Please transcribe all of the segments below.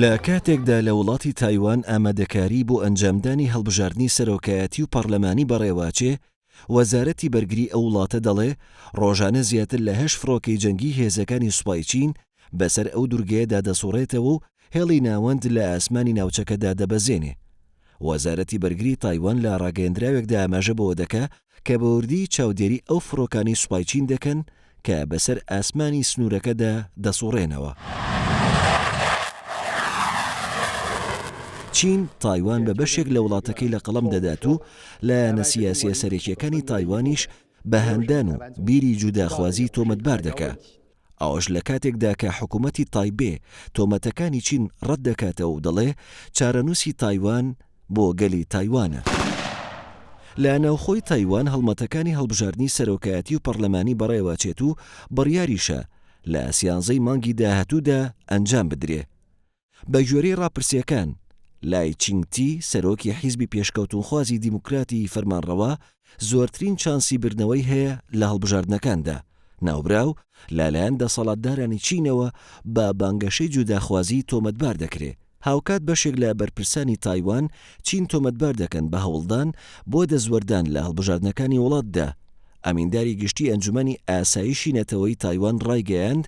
لە کاتێکدا لە وڵاتی تایوان ئامادەکاری بۆ ئەنجامدانی هەڵبژاردننی سەرۆکایەتی و پەرلەمانی بەڕێواچێ، وەزارەتی بەرگری ئەو وڵاتە دەڵێ ڕۆژانە زیاتر لە 8 فڕۆکەی جەنگی هێزەکانی سوپای چین بەسەر ئەو دوورگەیەدا دەسوڕێتەوە و هێڵی ناوەند لە ئاسمانی ناوچەکەدا دەبەزێنێ. وەزارەتی بەرگری تایوان لە ڕاگەیەندراوێکدا ئاماژە بەوە دەکا کە بە وردی چاودێری ئەو فڕۆکانی سوپای چین دەکەن کە بەسەر ئاسمانی سنوورەکەدا دەسوڕێنەوە. چین تایوان بە بەشێک لە وڵاتەکەی لە قەڵەم دەدات و لایەنە سیاسیە سەرەکیەکانی تایوانیش بە هەندان و بیری جوداخوازی تۆمەتبار دەکات. ئەوەش لە کاتێکدا کە حکوومەتی تایبێ تۆمەتەکانی چین ڕەت دەکاتەوە و دەڵێ چارەنووسی تایوان بۆ گەلی تایوانە. لە ناوخۆی تایوان هەڵمەتەکانی هەڵبژاردننی سەرۆکایەتی و پەرلەمانی بەڕێوەچێت و بڕیاریشە لە 11 مانگی داهاتوودا ئەنجام بدرێ. بە گوێرەی ڕاپرسیەکان، لای چینگتی سەرۆکی حیزبی پێشکەوتنخوازی دیموکراتی فەرمانڕەوا زۆرترین چانسی بردنەوەی هەیە لە هەڵبژاردنەکاندا، ناوبراو لەلایەن دەسەڵاتدارانی چینەوە بە بانگەشەی جوداخوازی تۆمەتبار دەکرێت. هاوکات بەشێک لە بەرپرسانی تایوان چین تۆمەتبار دەکەن بە هەوڵدان بۆ دەزوەردان لە هەڵبژاردنەکانی وڵاتدا. ئەمینداری گشتی ئەنجومەنی ئاسایشی نەتەوەی تایوان ڕایگەیاند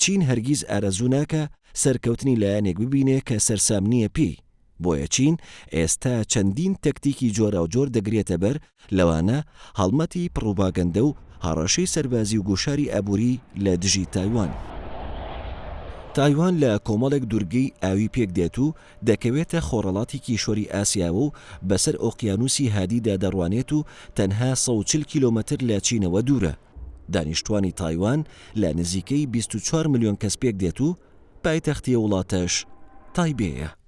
چین هەرگیز ئارەزوو ناکە سەرکەوتنی لایەنێک ببینێ کە سەرسام نییە پێی. بۆیە چین ئێستا چەندین تەکتیکی جۆرا و جۆر دەگرێتە بەر، لەوانە هەڵمەتی پڕۆپاگەندە و هەڕەشەی سەربازی و گوشاری ئابووری لە دژی تایوان. تایوان لە کۆمەڵێک دوورگەی ئاوی پێک دێت و دەکەوێتە خۆڕەڵاتی کیشوەری ئاسیاوە و بەسەر ئۆقیانوسی هادیدا دەڕوانێت و تەنها 140 کیلۆمەتر لە چینەوە دوورە. دانیشتوانی تایوان لە نزیکەی 24 ملیۆن کەس پێک دێت و پایتەختی وڵاتەش تایبێیە.